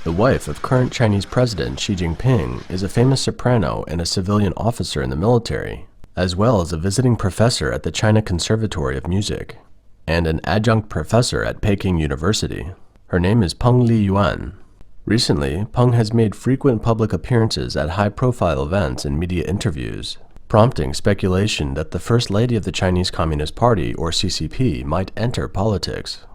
The wife of current Chinese President Xi Jinping is a famous soprano and a civilian officer in the military, as well as a visiting professor at the China Conservatory of Music, and an adjunct professor at Peking University. Her name is Peng Liyuan. Recently, Peng has made frequent public appearances at high-profile events and media interviews, prompting speculation that the First Lady of the Chinese Communist Party, or CCP, might enter politics.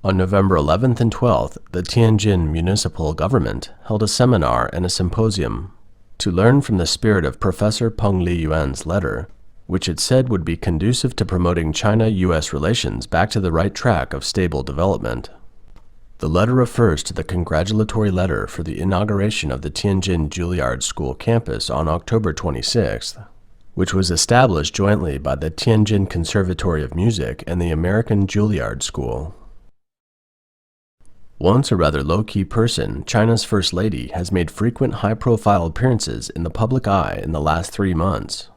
On November 11th and 12th, the Tianjin municipal government held a seminar and a symposium to learn from the spirit of Professor Peng Liyuan's letter, which it said would be conducive to promoting China-U.S. relations back to the right track of stable development. The letter refers to the congratulatory letter for the inauguration of the Tianjin Juilliard School campus on October 26th, which was established jointly by the Tianjin Conservatory of Music and the American Juilliard School. Once a rather low-key person, China's First Lady has made frequent high-profile appearances in the public eye in the last 3 months.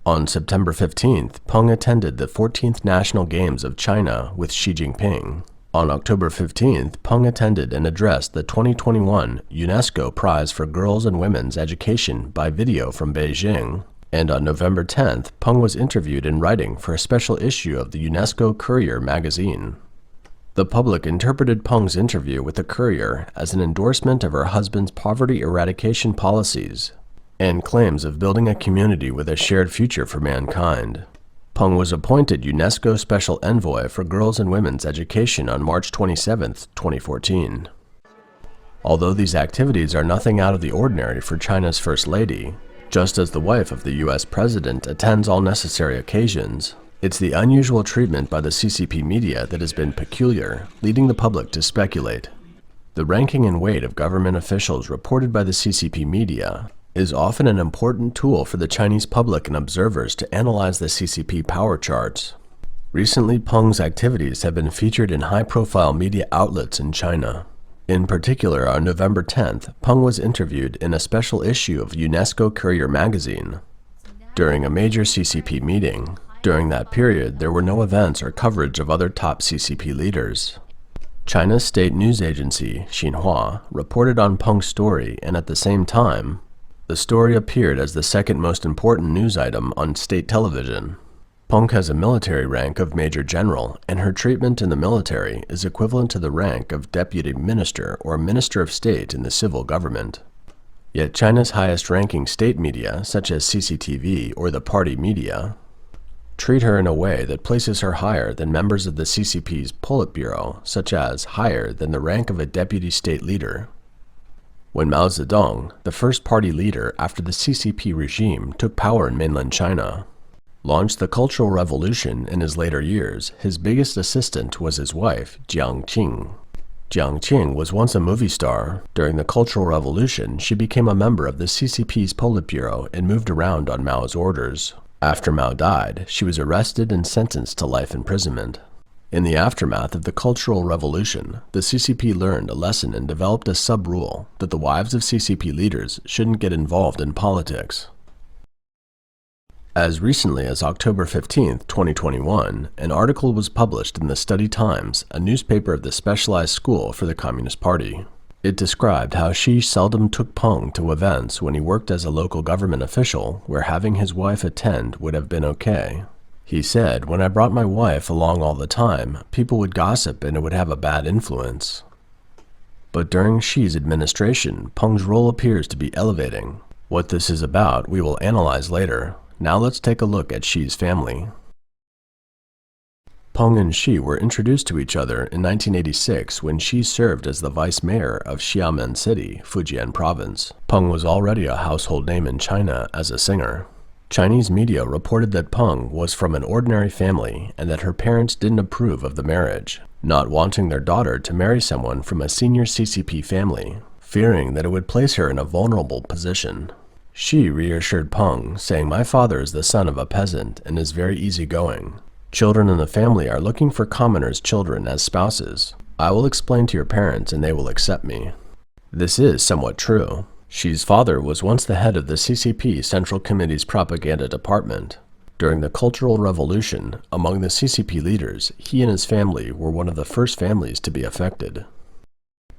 On September 15th, Peng attended the 14th National Games of China with Xi Jinping. On October 15th, Peng attended and addressed the 2021 UNESCO Prize for Girls and Women's Education by video from Beijing. And on November 10th, Peng was interviewed in writing for a special issue of the UNESCO Courier magazine. The public interpreted Peng's interview with the Courier as an endorsement of her husband's poverty eradication policies and claims of building a community with a shared future for mankind. Peng was appointed UNESCO Special Envoy for Girls and Women's Education on March 27, 2014. Although these activities are nothing out of the ordinary for China's First Lady, just as the wife of the U.S. President attends all necessary occasions, it's the unusual treatment by the CCP media that has been peculiar, leading the public to speculate. The ranking and weight of government officials reported by the CCP media is often an important tool for the Chinese public and observers to analyze the CCP power charts. Recently, Peng's activities have been featured in high-profile media outlets in China. In particular, on November 10th, Peng was interviewed in a special issue of UNESCO Courier magazine during a major CCP meeting. During that period, there were no events or coverage of other top CCP leaders. China's state news agency, Xinhua, reported on Peng's story, and at the same time, the story appeared as the second most important news item on state television. Peng has a military rank of Major General, and her treatment in the military is equivalent to the rank of Deputy Minister or Minister of State in the civil government. Yet China's highest-ranking state media, such as CCTV or the party media, treat her in a way that places her higher than members of the CCP's Politburo, such as higher than the rank of a deputy state leader. When Mao Zedong, the first party leader after the CCP regime took power in mainland China, launched the Cultural Revolution in his later years, his biggest assistant was his wife, Jiang Qing. Jiang Qing was once a movie star. During the Cultural Revolution, she became a member of the CCP's Politburo and moved around on Mao's orders. After Mao died, she was arrested and sentenced to life imprisonment. In the aftermath of the Cultural Revolution, the CCP learned a lesson and developed a sub-rule that the wives of CCP leaders shouldn't get involved in politics. As recently as October 15, 2021, an article was published in the Study Times, a newspaper of the specialized school for the Communist Party. It described how Xi seldom took Peng to events when he worked as a local government official, where having his wife attend would have been okay. He said, "When I brought my wife along all the time, people would gossip and it would have a bad influence." But during Xi's administration, Peng's role appears to be elevating. What this is about, we will analyze later. Now let's take a look at Xi's family. Peng and Xi were introduced to each other in 1986 when Xi served as the vice mayor of Xiamen City, Fujian Province. Peng was already a household name in China as a singer. Chinese media reported that Peng was from an ordinary family and that her parents didn't approve of the marriage, not wanting their daughter to marry someone from a senior CCP family, fearing that it would place her in a vulnerable position. Xi reassured Peng, saying, "My father is the son of a peasant and is very easygoing. Children in the family are looking for commoners' children as spouses. I will explain to your parents and they will accept me." This is somewhat true. Xi's father was once the head of the CCP Central Committee's propaganda department. During the Cultural Revolution, among the CCP leaders, he and his family were one of the first families to be affected.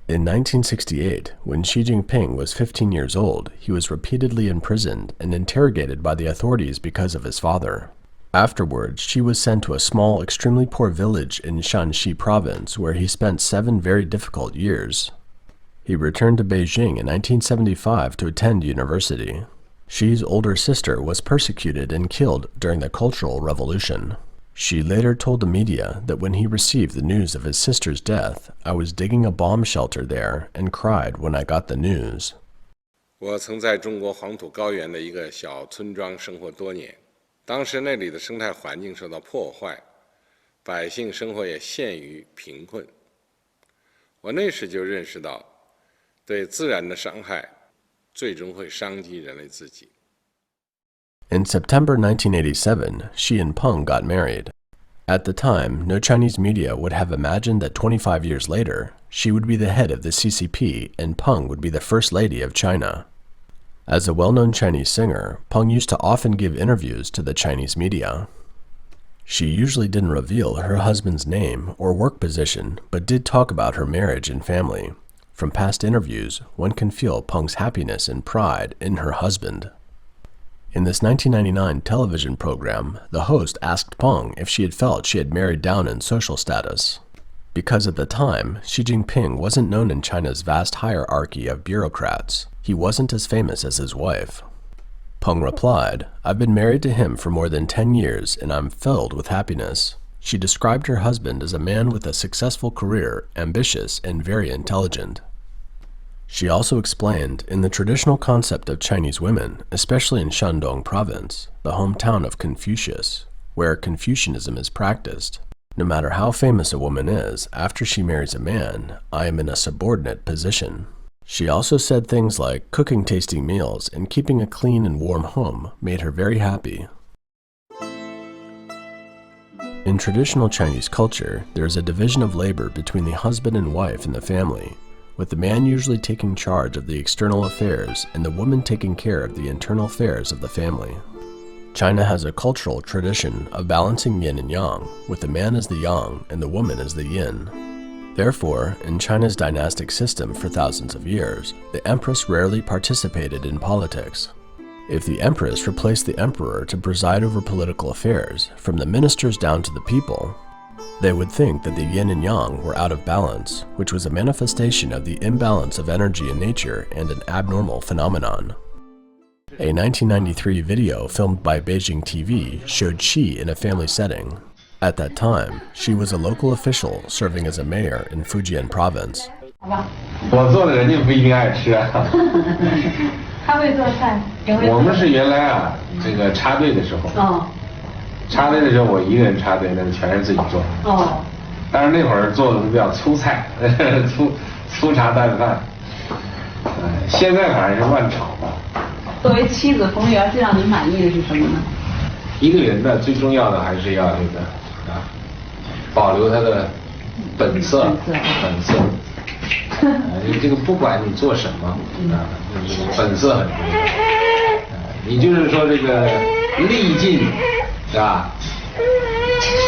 In 1968, when Xi Jinping was 15 years old, he was repeatedly imprisoned and interrogated by the authorities because of his father. Afterwards, Xi was sent to a small, extremely poor village in Shanxi province where he spent 7 very difficult years. He returned to Beijing in 1975 to attend university. Xi's older sister was persecuted and killed during the Cultural Revolution. Xi later told the media that when he received the news of his sister's death, "I was digging a bomb shelter there and cried when I got the news." 我曾在中国黄土高原的一个小村庄生活多年，当时那里的生态环境受到破坏，百姓生活也陷于贫困。我那时就认识到，对自然的伤害，最终会伤及人类自己。 In September 1987, Xi and Peng got married. At the time, no Chinese media would have imagined that 25 years later, Xi would be the head of the CCP and Peng would be the First Lady of China. As a well-known Chinese singer, Peng used to often give interviews to the Chinese media. She usually didn't reveal her husband's name or work position, but did talk about her marriage and family. From past interviews, one can feel Peng's happiness and pride in her husband. In this 1999 television program, the host asked Peng if she had felt she had married down in social status. Because at the time, Xi Jinping wasn't known in China's vast hierarchy of bureaucrats. He wasn't as famous as his wife. Peng replied, "I've been married to him for more than 10 years and I'm filled with happiness." She described her husband as a man with a successful career, ambitious and very intelligent. She also explained, in the traditional concept of Chinese women, especially in Shandong province, the hometown of Confucius, where Confucianism is practiced, no matter how famous a woman is, after she marries a man, I am in a subordinate position. She also said things like cooking tasty meals and keeping a clean and warm home made her very happy. In traditional Chinese culture, there is a division of labor between the husband and wife in the family, with the man usually taking charge of the external affairs and the woman taking care of the internal affairs of the family. China has a cultural tradition of balancing yin and yang, with the man as the yang and the woman as the yin. Therefore, in China's dynastic system for thousands of years, the empress rarely participated in politics. If the empress replaced the emperor to preside over political affairs, from the ministers down to the people, they would think that the yin and yang were out of balance, which was a manifestation of the imbalance of energy in nature and an abnormal phenomenon. A 1993 video filmed by Beijing TV showed Xi in a family setting. At that time, Xi was a local official serving as a mayor in Fujian province. 我做的人家不一定爱吃啊。他会做菜。我们是原来啊，这个插队的时候。哦。插队的时候，我一个人插队，那个全是自己做。哦。但是那会儿做的比较粗菜，粗茶淡饭。现在反正是乱炒。作为妻子，冯源最让你满意的是什么呢？一个人呢，最重要的还是要这个保留他的本色。你这个不管你做什么本色很重要。你就是说这个历尽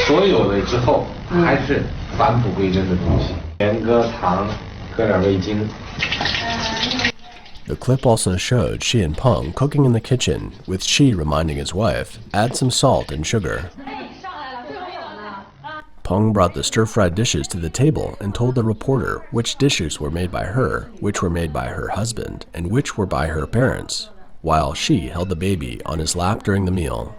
所有的之后，还是返璞归真的东西。盐搁糖，搁点味精。The clip also showed Xi and Peng cooking in the kitchen, with Xi reminding his wife, "Add some salt and sugar." Peng brought the stir-fried dishes to the table and told the reporter which dishes were made by her, which were made by her husband, and which were by her parents, while Xi held the baby on his lap during the meal.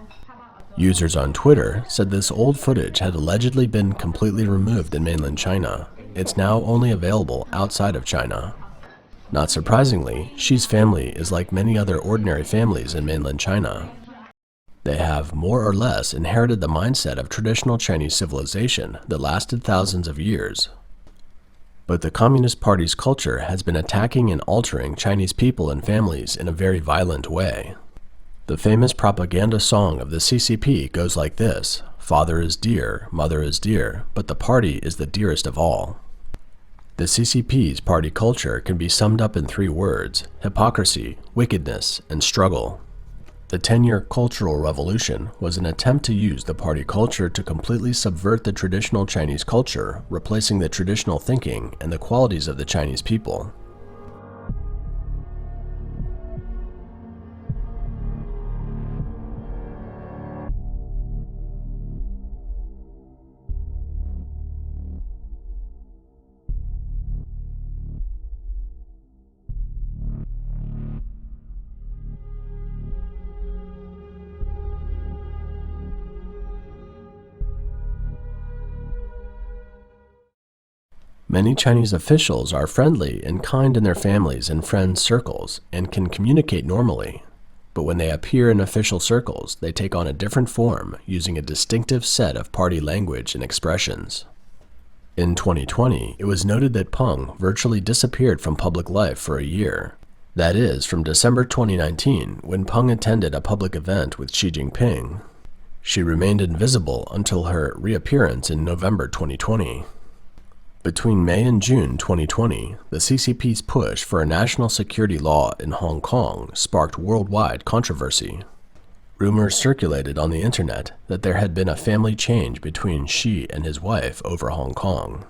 Users on Twitter said this old footage had allegedly been completely removed in mainland China. It's now only available outside of China. Not surprisingly, Xi's family is like many other ordinary families in mainland China. They have more or less inherited the mindset of traditional Chinese civilization that lasted thousands of years. But the Communist Party's culture has been attacking and altering Chinese people and families in a very violent way. The famous propaganda song of the CCP goes like this: "Father is dear, mother is dear, but the party is the dearest of all." The CCP's party culture can be summed up in 3 words: hypocrisy, wickedness, and struggle. The 10-year Cultural Revolution was an attempt to use the party culture to completely subvert the traditional Chinese culture, replacing the traditional thinking and the qualities of the Chinese people. Many Chinese officials are friendly and kind in their families and friends' circles and can communicate normally. But when they appear in official circles, they take on a different form, using a distinctive set of party language and expressions. In 2020, it was noted that Peng virtually disappeared from public life for a year. That is, from December 2019, when Peng attended a public event with Xi Jinping. She remained invisible until her reappearance in November 2020. Between May and June 2020, the CCP's push for a national security law in Hong Kong sparked worldwide controversy. Rumors circulated on the internet that there had been a family change between Xi and his wife over Hong Kong.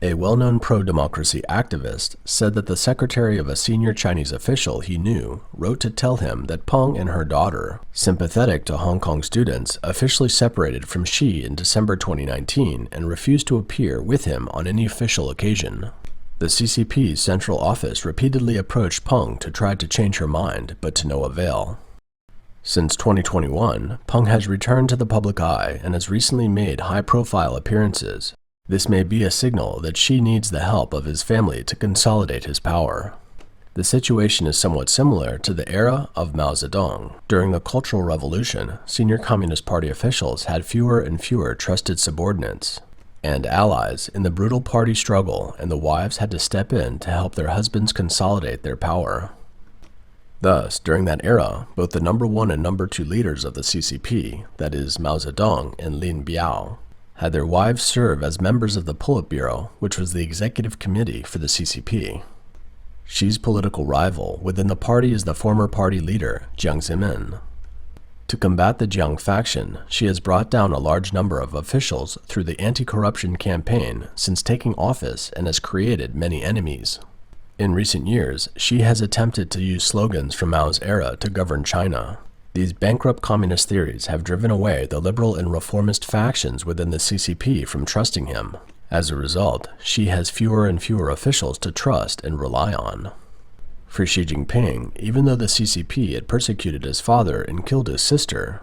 A well-known pro-democracy activist said that the secretary of a senior Chinese official he knew wrote to tell him that Peng and her daughter, sympathetic to Hong Kong students, officially separated from Xi in December 2019 and refused to appear with him on any official occasion. The CCP's central office repeatedly approached Peng to try to change her mind, but to no avail. Since 2021, Peng has returned to the public eye and has recently made high-profile appearances. This may be a signal that Xi needs the help of his family to consolidate his power. The situation is somewhat similar to the era of Mao Zedong. During the Cultural Revolution, senior Communist Party officials had fewer and fewer trusted subordinates and allies in the brutal party struggle, and the wives had to step in to help their husbands consolidate their power. Thus, during that era, both the number 1 and number 2 leaders of the CCP, that is Mao Zedong and Lin Biao, had their wives serve as members of the Politburo, which was the executive committee for the CCP. Xi's political rival within the party is the former party leader, Jiang Zemin. To combat the Jiang faction, she has brought down a large number of officials through the anti-corruption campaign since taking office and has created many enemies. In recent years, Xi has attempted to use slogans from Mao's era to govern China. These bankrupt communist theories have driven away the liberal and reformist factions within the CCP from trusting him. As a result, Xi has fewer and fewer officials to trust and rely on. For Xi Jinping, even though the CCP had persecuted his father and killed his sister,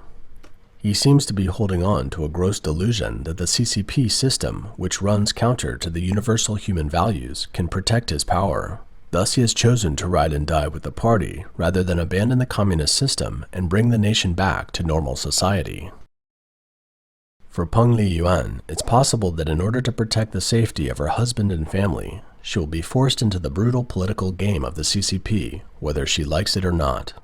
he seems to be holding on to a gross delusion that the CCP system, which runs counter to the universal human values, can protect his power. Thus, he has chosen to ride and die with the party rather than abandon the communist system and bring the nation back to normal society. For Peng Liyuan, it's possible that in order to protect the safety of her husband and family, she will be forced into the brutal political game of the CCP, whether she likes it or not.